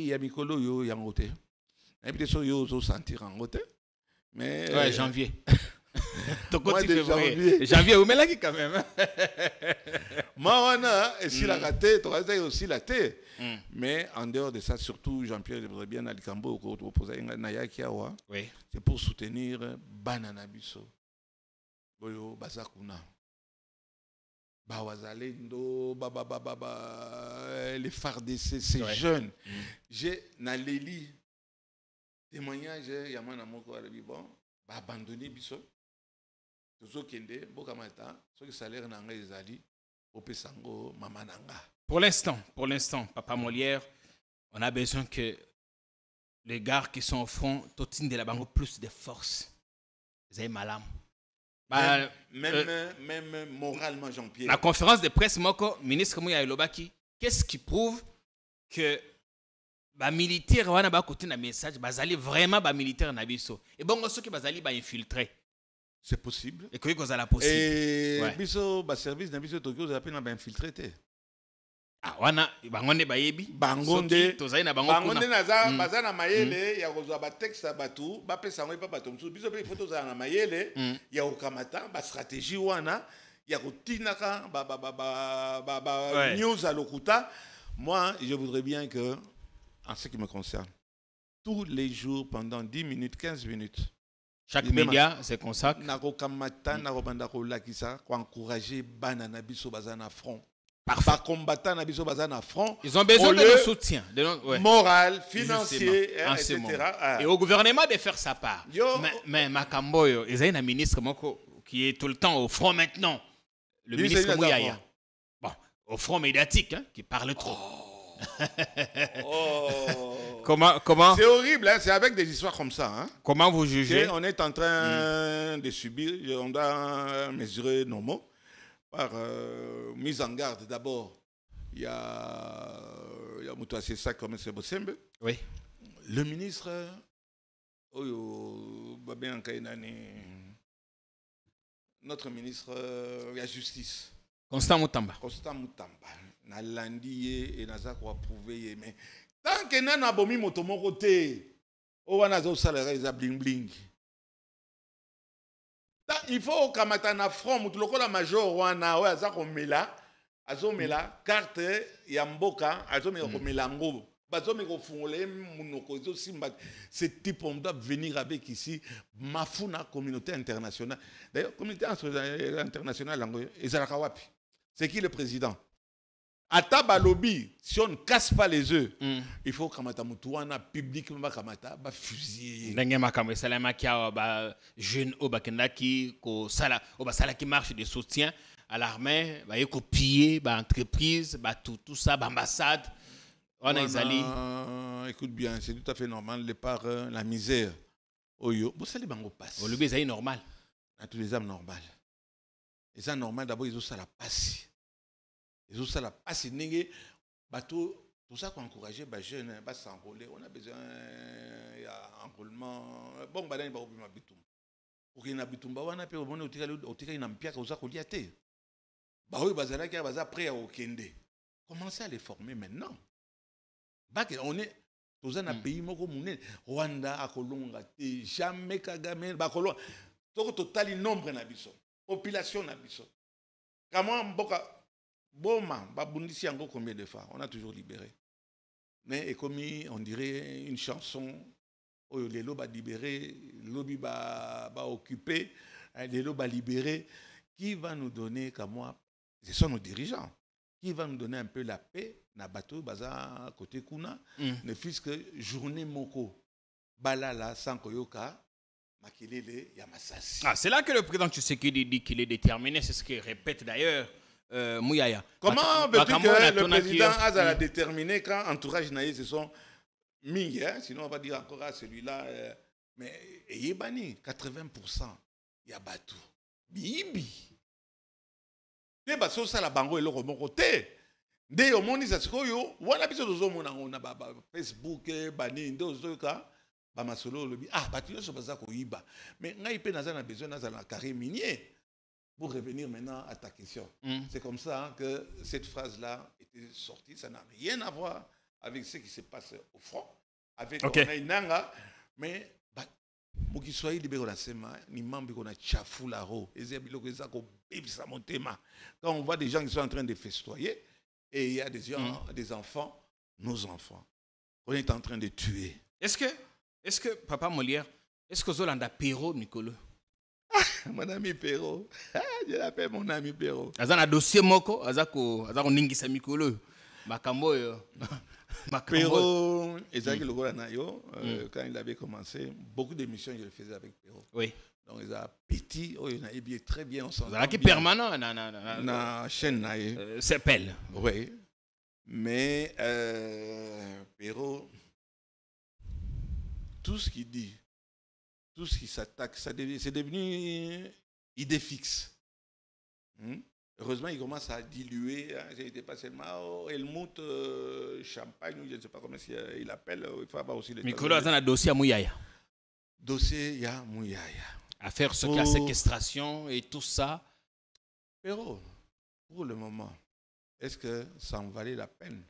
y a Mikolo yo yangote. Et puis so yo zo sentir en côté. Mais ouais, janvier. Mois de janvier. Janvier, vous mettez là quand même. Moi, on a aussi la raté, tu as aussi la thé. Mais en dehors de ça, surtout Jean-Pierre, je voudrais bien aller Cambo oui. C'est pour soutenir Banana Bisso. Boyo Bazakuna. Bawazalendo, les phares d'essai, ces jeunes. J'ai Naléli. Témoignage, Yamana Moko Arabi, bon, abandonné Bisso. Pour l'instant, Papa Molière, on a besoin que les gars qui sont au front, Totine de la Bango, plus de force. Vous avez malade. Même moralement, Jean-Pierre. La conférence de presse, Moko, ministre Mouya Elobaki, qu'est-ce qui prouve que les militaires wana ba côté na message bazali vraiment ba militaire na biso et bon ceux qui bazali ba infiltrer c'est possible et que la possible et biso ba service na biso Tokyo za pena ba infiltrer te wana bangonde bayebi bangonde tozali na bango kuna bangonde naza bazana mayele ya kozwa ba texte batu ba pesa ngo pa bato msu biso pe photo za na mayele ya okamata ba stratégie wana ya kotinaka ba news à lokuta. Moi je voudrais bien que en ce qui me concerne, tous les jours, pendant 10 minutes, 15 minutes, chaque média se consacre. Encourager Banana Bisso Bazana front. Parfait. Combattant Nabiso Bazana front. Ils ont besoin de nos soutiens. Moral, financier, etc. Et au gouvernement de faire sa part. Mais Makamboyo, ils ont un ministre qui est tout le temps au front maintenant. Le ministre Mouyaya. Bon, au front médiatique, hein, qui parle trop. Comment c'est horrible, hein? C'est avec des histoires comme ça. Hein? Comment vous jugez? On est en train de subir, on doit mesurer nos mots par mise en garde. D'abord, il y a Moutouassé ça comme c'est Bossembe. Oui. Le ministre, notre ministre de la Justice. Constant Moutamba. Nalandi et naza ko approuver mais tant que nana bomi motomoko te o wana zo salaire za bling bling il faut kamata na front mutu lokola major wana o aza ko mela azomela carte ya mboka azomela ko mela ngo bazomela ko fungole munoko zo simba ce type on doit venir avec ici mafuna communauté internationale d'ailleurs communauté internationale ezalaka wapi c'est qui le président? Ataba lobby, si on ne casse pas les œufs, il faut que Moutouana publiquement ba fusiller. Ndenge makamwe salama kia ba jeune obakendaki ko sala qui marche de soutien à l'armée, ba yeko piller ba entreprise, ba tout ça, ba ambassade. On a exali. Écoute bien, c'est tout à fait normal les par la misère. Oyo, bo sali bango passe. O lobby c'est normal. À tous les âmes normal. Et ça normal d'abord ils ont ça la passe. Ils ont ça la passe n'engé bateau tout ça pour encourager les jeunes à s'enrôler. On a besoin d'enrôlement. Bon badani ba obima bitumba. Pour qu'il na bitumba wana pe obone otika ina mpiaka oza kolia te. Ba oyo bazala ki baza prêt à okende. Commencez à les former maintenant. On est dans un pays moko munene Rwanda akolonga te jamais Kagame ba kolonga. Toko total nombre na biso. Population na biso. Comment mboka Boma, Babundisi Yango combien de fois? On a toujours libéré. Mais comme on dirait une chanson, les lots va libérer, les lobby va occuper, les lots va libérer. Qui va nous donner, comme moi, ce sont nos dirigeants, qui va nous donner un peu la paix, na bateau, baza côté Kuna, ne fût-ce que journée moko, balala sans koyoka, makilele yamasasi. Ah, c'est là que le président Tshisekedi dit qu'il est déterminé, c'est ce qu'il répète d'ailleurs. Mouyaya. Comment veux-tu que le président a déterminé quand entourage naïe ce sont Ming, hein? Sinon on va dire encore à celui-là, mais Yébani, 80%, il y a Batou. Bibi. te baso sala bango eloko moko te nde omonisa sikoyo wana biso tozomona ngo na Facebook bani nde ozoyoka bamasolo olobi bato nyonso baza koyiba mais ngai mpe naza na besoin nazala na carré minier pour revenir maintenant à ta question. C'est comme ça que cette phrase-là était sortie. Ça n'a rien à voir avec ce qui se passe au front, avec Nanga, mais Moki Swahili libéré la sema, ni mambi qu'on a chafou la ro, quand on voit des gens qui sont en train de festoyer, et il y a des gens, des enfants, nos enfants, on est en train de tuer. Est-ce que Papa Molière, est-ce que Zolanda Perrault, Nicolo? Mon ami Perrault, je l'appelle mon ami Perrault. Azana dossier moko, azako ningisa Mikolo, makambo yo. Perrault, Ezaki Logola Nayo, quand il avait commencé, beaucoup d'émissions je le faisais avec Perrault. Oui. Donc il a petit, il a bien très bien, on s'entend bien. Permanent na chaîne naie. S'appelle. Oui. Mais Perrault, tout ce qu'il dit, tout ce qui s'attaque, c'est devenu idée fixe. Heureusement, il commence à diluer. C'était pas seulement Helmut Champagne, je ne sais pas comment il appelle. Il faut avoir aussi le Mikolo a un dossier à Mouyaya. Dossier à Mouyaya. Affaire ce qui a séquestration et tout ça. Pero, pour le moment, est-ce que ça en valait la peine?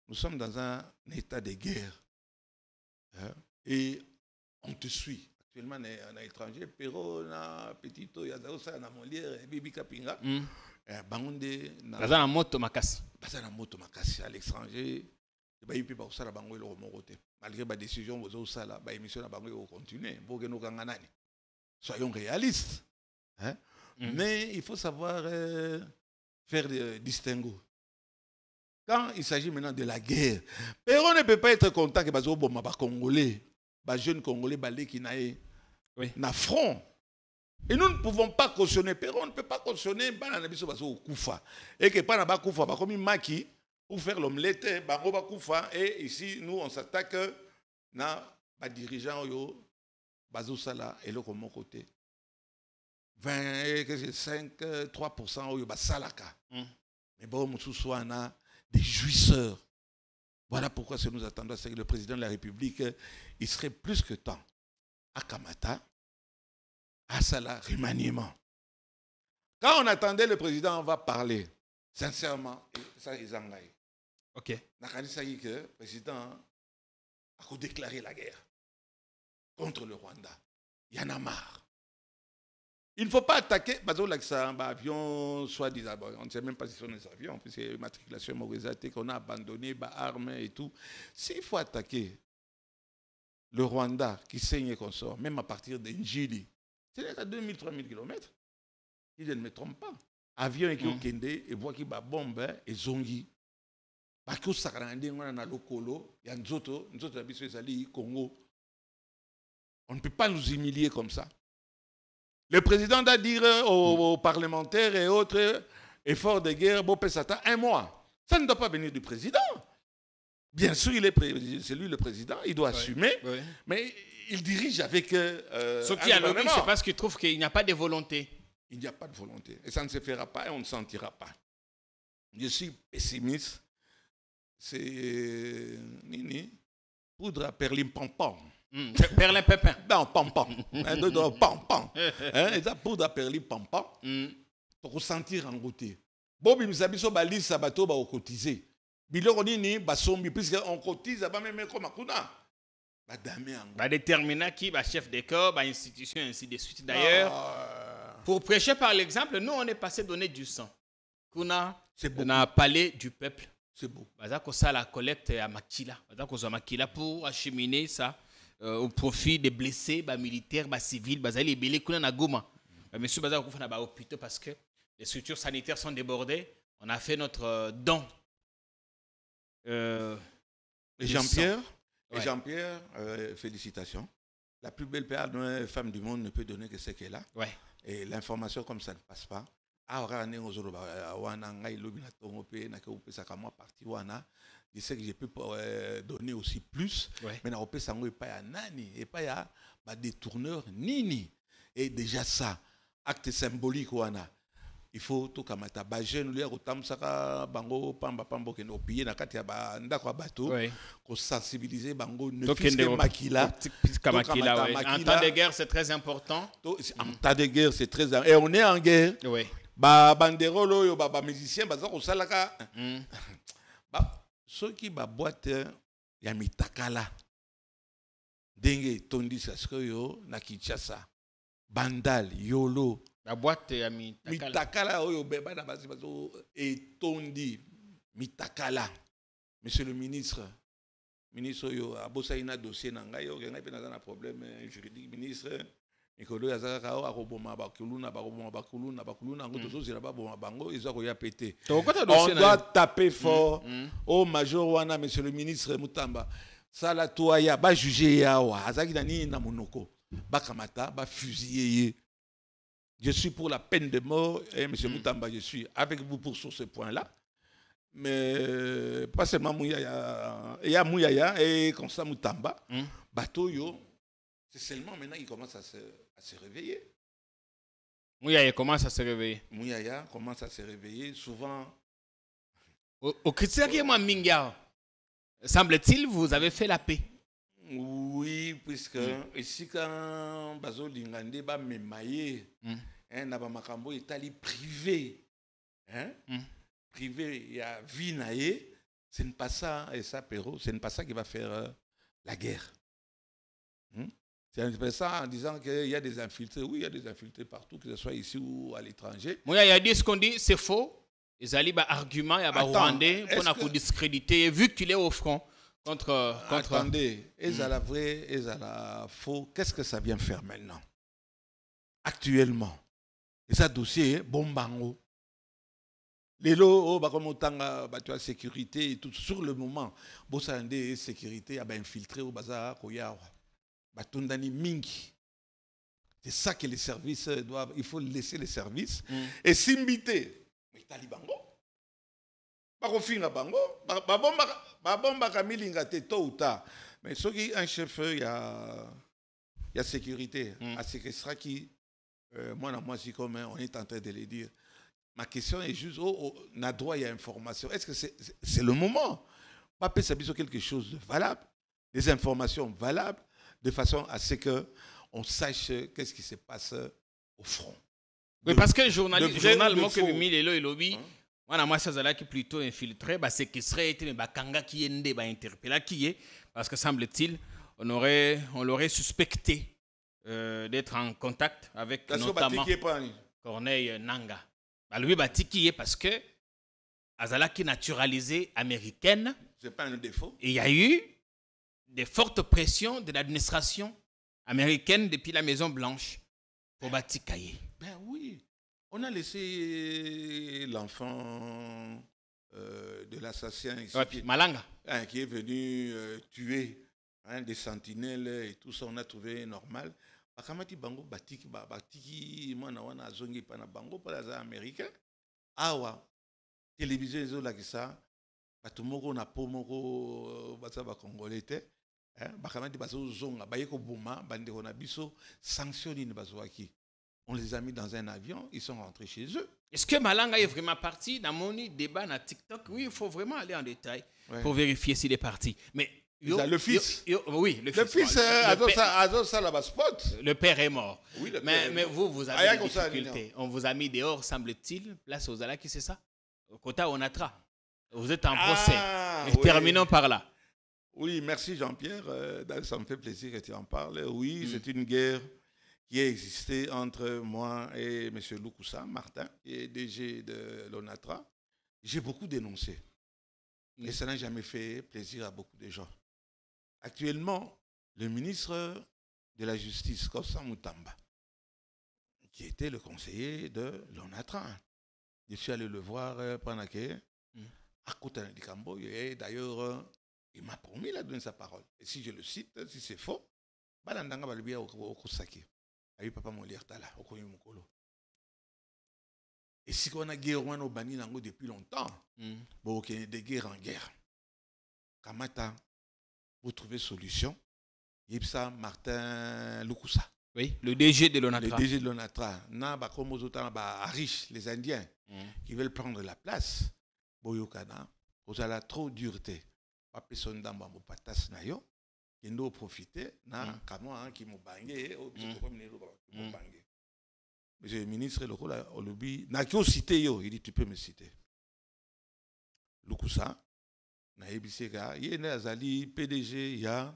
Nous sommes dans un état de guerre. Et on te suit. Actuellement, on est étranger. Pero, na Petito, Yazaosa, na Molière, Bibi Kapinga. Bangonde na za na moto makasi à l'étranger ba yipi ba usala bango le mokote malgré ba décision bozo usala ba émission na bango yo continuer pour que nous kanga nani soyons réalistes mais il faut savoir faire des distinguo quand il s'agit maintenant de la guerre. On ne peut pas être content que bazo bomba ba congolais ba jeunes congolais balé qui na front. Et nous ne pouvons pas cautionner. On ne peut pas cautionner et que pas Koufa, comme Maki pour faire l'omelette, et ici nous on s'attaque na dirigeant yo bazo sala et le comme côté 5 3% yo basalaka. Mais bon mususu na des jouisseurs. Voilà pourquoi si nous attendons c'est que le président de la République il serait plus que temps à Kamata. À ça, remaniement. Quand on attendait le président, on va parler. Sincèrement, ça, ils ont gagné. Ok. Le président a déclaré la guerre contre le Rwanda. Il y en a marre. Il ne faut pas attaquer. Avion, soit-disant, on ne sait même pas si ce sont des avions, puisque c'est matriculation morisate qu'on a abandonné, armes et tout. S'il faut attaquer le Rwanda qui saigne et consort, même à partir d'Injili, c'est à 2000-3000 km. Si je ne me trompe pas. Avion et qui au Kende, et voit qu'il y a bombe et zongi. Parce que ça a un lokolo, il y a un autre Congo. On ne peut pas nous humilier comme ça. Le président doit dire aux parlementaires et autres efforts de guerre, un mois. Ça ne doit pas venir du président. Bien sûr, c'est lui le président, il doit assumer, mais il dirige avec ce qui a lobby, c'est parce qu'il trouve qu'il n'y a pas de volonté. Il n'y a pas de volonté. Et ça ne se fera pas et on ne sentira pas. Je suis pessimiste. C'est poudre à perlim pam-pam. Perlin pépin. Non, pam-pam. Pam-pam. Et ça, poudre à perlim pam-pam. Pour ressentir en côté. Bobi Misabiso Bali Sabato va cotiser. Biloko nini basombi puisque on cotise ba même comme akuna. Ba damé en. Ba déterminer qui ba chef d'école, ba institution ainsi de suite d'ailleurs. Pour prêcher par l'exemple, nous on est passé donner du sang. Kuna on a parlé du peuple. C'est beau. Bazako ça la collecte à Makila. Bazako za Makila pour acheminer ça au profit des blessés, ba militaires, ba civils, bazali belé kuna na Goma. Monsieur bazako fana ba hôpital parce que les structures sanitaires sont débordées. On a fait notre don. Jean-Pierre, félicitations. La plus belle femme du monde ne peut donner que ce qu'elle a. Ouais. Et l'information comme ça ne passe pas. Je sais que je peux donner aussi plus. Mais ça ne pas nani et pas des détourneurs nini. Et déjà ça, acte symbolique il faut tout kamata ba jeune lui rotamsaka bango pamba pambo ke no pied na kati ya ba ndako bateau ko sensibiliser bango ne fils que makila makila en temps de guerre c'est très important en temps de guerre c'est très et on est en guerre ba banderolo yo ba musicien baza ko salaka ba ceux qui ba boîte ya mitakala dengue tondi saskoyo na Kinshasa bandal yolo la boîte ya mitakala oyo beba na basi bazo etondi mitakala. Monsieur le ministre oyo abosa ina dossier na ngai oyo ngai pe na problème juridique ministre Mikolo yazaka o akoboma bakuluna ngo tozozira baboma bango ezwa ko ya pété. On doit taper fort au major wana monsieur le ministre Mutamba sala toya ba juger yawa azaki nani na monoko bakamata ba fusiller. Je suis pour la peine de mort et monsieur Mutamba je suis avec vous pour sur ce point-là. Mais pas seulement Mouyaya, il y a Mouyaya et Constant Mutamba. Batoyo, c'est seulement maintenant qu'il commence à se réveiller. Mouyaya commence à se réveiller. Mouyaya commence à se réveiller. Souvent. Au critique, Minga, semble-t-il, vous avez fait la paix. Oui, puisque ici, quand Bazo Lingande ba memaye, Naba Makambo est allé privé. Privé, il y a Vinaye, ce n'est pas ça, et ça, Perrault, ce n'est pas ça qui va faire la guerre. C'est pas ça en disant qu'il y a des infiltrés. Oui, il y a des infiltrés partout, que ce soit ici ou à l'étranger. Moi, il y a dit ce qu'on dit, c'est faux. Ils allaient par argument, il y a des Rwandais pour discréditer, vu qu'il est au front contre. Attendez, est-ce à la vraie, est-ce à la faux? Qu'est-ce que ça vient faire maintenant? Actuellement, et ça dossier, bombango. Les lots, comme la sécurité et tout, sur le moment, Bossandé sécurité, a infiltré au bazar, Koyawa, Batundani Mingi. C'est ça que les services doivent, il faut laisser les services. Et Simbité, mais Talibango, Barofina Bango, Babomba Kamilinga, tôt ou tard. Mais ce qui est un chef, il y a sécurité. À ce que sera qui, moi, si comme on est en train de le dire. Ma question est juste, on a droit à l'information. Est-ce que c'est le moment? Pas peut s'habiller quelque chose de valable, des informations valables, de façon à ce qu'on sache qu'est-ce qui se passe au front. Oui, parce que le journal, que Mimi et lobby, moi, ça qui plutôt infiltré, c'est qui serait été Kanga qui est interpellé qui est, parce que semble-t-il, on l'aurait suspecté d'être en contact avec notamment Corneille Nanga. Lui, qui est parce que Azalaki naturalisé américaine. C'est pas un défaut. Et il y a eu des fortes pressions de l'administration américaine depuis la Maison Blanche pour Batikaye. Ben oui. On a laissé l'enfant de l'assassin Malanga qui est venu tuer des sentinelles et tout ça. On a trouvé normal. Bakamati bango batiki mwana wana azongi pana bango para za américain awa télévision ezo la kisa batumoko na pomoko basa ba congolais te bakamati baso zonga bayeko buma bande na biso sanctionné ni bazwaki. On les a mis dans un avion, ils sont rentrés chez eux. Est-ce que Malanga est vraiment parti dans mon débat na TikTok? Oui, il faut vraiment aller en détail pour vérifier s'il est parti. Mais le fils. Oui, le fils. Le père est mort. Oui, mais vous avez des difficultés. On vous a mis dehors, semble-t-il, place aux Alaki, c'est ça? Au Kota Onatra. Vous êtes en procès. Terminons par là. Oui, merci Jean-Pierre. Ça me fait plaisir que tu en parles. Oui, c'est une guerre qui a existé entre moi et M. Lukusa, Martin, qui est DG de l'Onatra. J'ai beaucoup dénoncé. Et ça n'a jamais fait plaisir à beaucoup de gens. Actuellement, le ministre de la Justice, Constant Mutamba, qui était le conseiller de l'ONATRA, je suis allé le voir pendant que, à côté de Cambo, et d'ailleurs, il m'a promis de donner sa parole. Et si je le cite, si c'est faux, Balandanga va le bien au Kosaki. Aïe, papa mon liertala, au Koyo Mukolo. Et si on a guerre au Bani Nango depuis longtemps, bon, il y a des guerres en guerre. Kamata, vous trouvez solution. Yipsa Martin Lukusa. Oui, le DG de Le l'ONATRA. DG de l'ONATRA. Na ba comme aux autres ba riches, les Indiens qui veulent prendre la place. Boyokana, vous avez trop dureté. Pas personne dans mon patas na yo. Qui nous profiter na comment qui m'ont bangé au bangé. Monsieur le ministre le rôle au lobby na qui cité yo, il dit tu peux me citer. Lukusa na ebiseka, il y a Azali PDG, il y a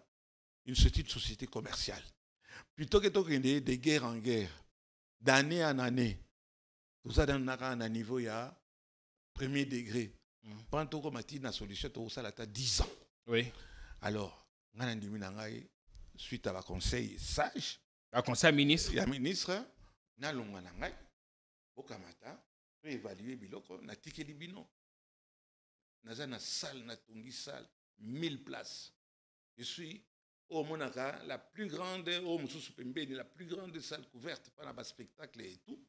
une petite société commerciale. Plutôt que de guerre en guerre, d'année en année, tout ça dans un niveau, il y a premier degré. Pendant que tu as une solution, tu as 10 ans. Oui. Alors, suite à la conseil sage, un conseil ministre, il y a un ministre, na longa nangai, au Kamata, peut évaluer biloko, na tikeli bino. Na salle, na tongi salle, 1000 places. Je suis au Monaka, la plus grande, au la plus grande salle couverte par un spectacle et tout.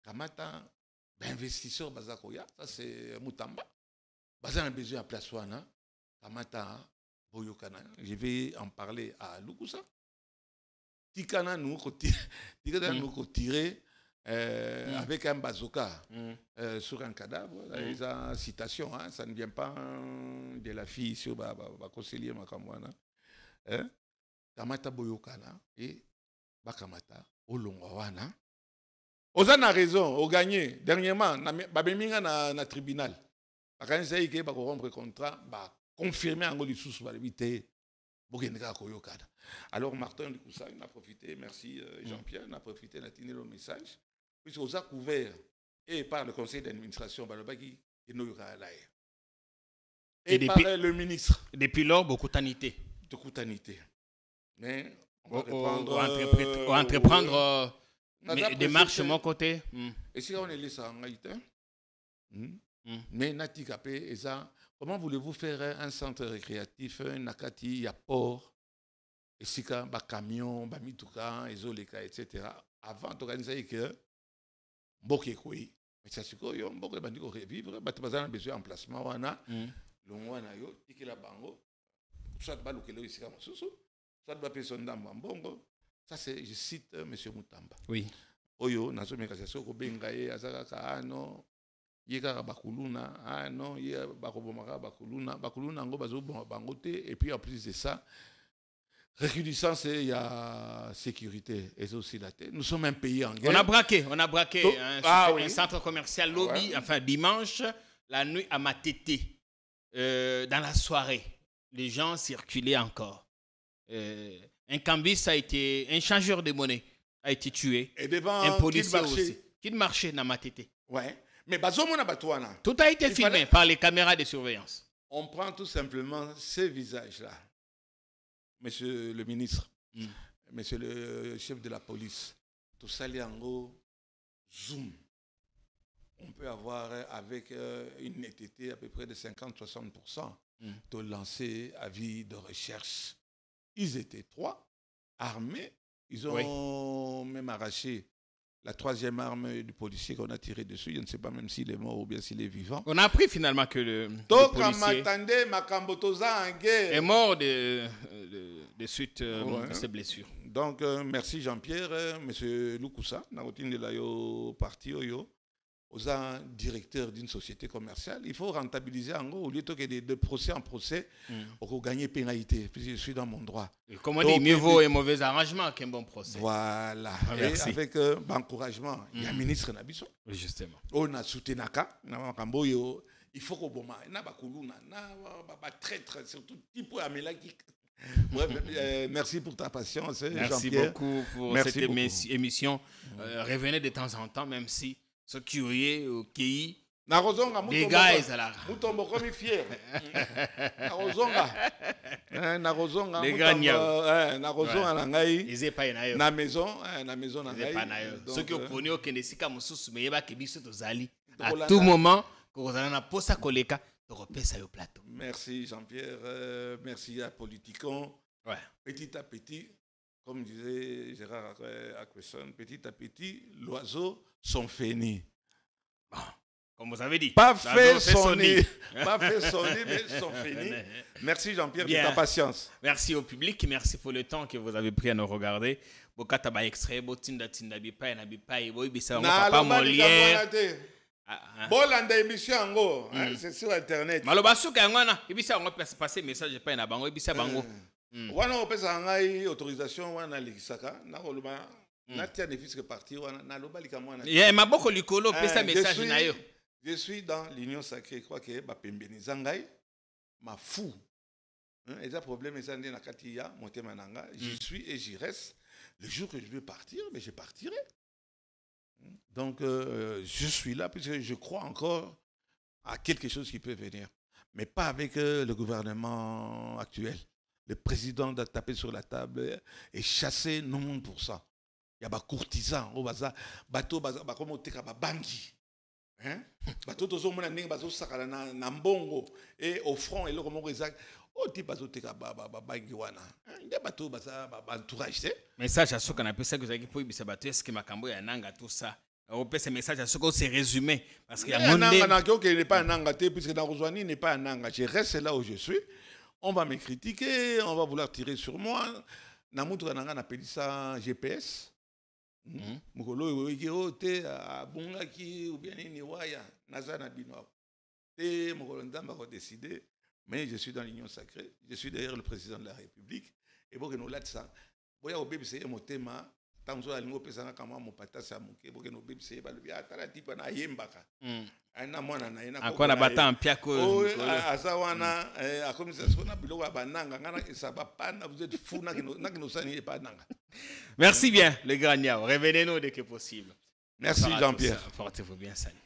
Kamata, investisseur Bazakoya, ça c'est Moutamba. Bazan a besoin de place wana. Kamata, Boyokana. Je vais en parler à Lukusa. Tikana nous tirer avec un bazooka sur un cadavre. La citation, hein, ça ne vient pas de la fille sur conseiller Makamwana. Kamata Boyokana et Bakamata Olongwana. Oza na raison, au gagné. Dernièrement, Babeminga na tribunal. Bakanisa ike ba rompre contrat, ba confirmer en gros sous validité. Alors Martin Lukusa, il a profité, merci Jean-Pierre, il a profité de tenir le message. Puisque vous a couvert et par le conseil d'administration, et par le ministre. Depuis lors, beaucoup d'anité. De coutanité. Mais on va entreprendre des marches de mon côté. Et si on est laissé en Haïti, mais Natikapé, comment voulez-vous faire un centre récréatif, un Nakati, il y a port, et si il y a camion, mitouka, etc. Avant d'organiser que Mbokekoi, mais ça c'est quoi, Mbokekoi bandiko revivre, batbazana besoin d'emplacement, wana, longwana yo, tikela bango, soit balukelo ici comme sousou, soit ba personne dans Mbongo. Ça c'est, je cite monsieur Moutamba. Oui. Oyo nazo mekasio ko bengaye azaka ano. Yeka bakuluna ah non yeka bakobomaka bakuluna ngo bazo bangote et puis en plus de ça recrudescence il y a sécurité et aussi la tête. Nous sommes un pays en guerre. On a braqué un centre commercial lobby enfin dimanche la nuit à Matete dans la soirée les gens circulaient encore un cambiste a été un changeur de monnaie a été tué et devant un policier aussi qui marchait dans Matete. Ouais. Mais tout a été filmé par les caméras de surveillance. On prend tout simplement ces visages-là. Monsieur le ministre, monsieur le chef de la police, tout ça, les en zoom. On peut avoir avec une netteté à peu près de 50-60% de lancer avis de recherche. Ils étaient 3, armés. Ils ont même arraché la troisième arme du policier qu'on a tiré dessus, je ne sais pas même s'il est mort ou bien s'il est vivant. On a appris finalement que le policier est mort de suite de ses blessures. Donc, merci Jean-Pierre, monsieur Lukusa, na routine de la parti Oyo, aux directeur d'une société commerciale. Il faut rentabiliser en gros, au lieu de procès en procès, pour gagner pénalité, puisque je suis dans mon droit. Et comme on dit, mieux vaut un mauvais arrangement qu'un bon procès. Voilà. Et avec encouragement, il y a un ministre Nabiso. Justement. On a soutenu il faut qu'on traître, surtout type Amélaki. Merci pour ta patience. Merci beaucoup pour cette émission. Revenez de temps en temps, même si ce qui est au pays. Des gars, ils sont là. Les gars, ils sont pas là. Na maison. Ceux qui ont connu au Kenesika, à tout moment, quand vous avez un poste à Koleka, vous repêchez au plateau. Merci Jean-Pierre, merci à Politicon. Petit à petit, comme disait Gérard Acquesson, petit à petit, l'oiseau sont finis. Comme vous avez dit. Pas fait sonner. Pas fait sonner, mais ils sont finis. Merci Jean-Pierre pour ta patience. Merci au public, merci pour le temps que vous avez pris à nous regarder. Bokata ba extrait, botinda tinda bipai na bipai, boy bisa papa Molière. Bolanda émission ngo, c'est sur internet. Maloba suka ngwana, ibisa ngo passer message pa na bango, ibisa bango. Wana opesa ngai autorisation wana likisaka, na koloba na tia ne fisque partir wana na loba likamwana. Yeah, maboko likolo pesa message na yo. Je suis dans l'union sacrée, je crois que bapembeni zangai ma fou. Et ça problème ça na katiya motema nanga, j'y suis et j'y reste. Le jour que je veux partir, mais je partirai. Donc, je suis là puisque je crois encore à quelque chose qui peut venir. Mais pas avec le gouvernement actuel. Le président doit taper sur la table et chasser nos mondes pour ça. Il y a des courtisans, des bateaux, comme on dit, des banquis. Bateau tozo mona ninga bazo sakala na mbongo et au front et le comment exact o ti bazo teka bangi wana nde bato baza entourage c'est message à ce qu'on appelle ça que vous avez pour bisa bateau est-ce que makambo ya nanga tout ça on peut ce message à ce qu'on c'est résumé parce qu'il y a mon nanga na ko n'est pas nanga te puisque dans Rozwani n'est pas nanga je reste là où je suis on va me critiquer on va vouloir tirer sur moi na mutu nanga na peli ça GPS mukolo wiki ote abungaki ou bien ni waya nazana bino te mukolo ndamba ko décider mais je suis dans l'union sacrée je suis derrière le président de la République et pour que nous là ça boya obebise motema tanzo alingo pesa kama mopata sa muke pour que nous obebise ba lubi atala tipa na yembaka ana mwana na ina akona bata mpia ko asa wana akomisa sona biloko ya bananga ngana isaba pana vous êtes fou na kino sani pas nanga. Merci bien, le grand Niao. Revenez-nous dès que possible. Merci Jean-Pierre. Portez-vous bien, salut.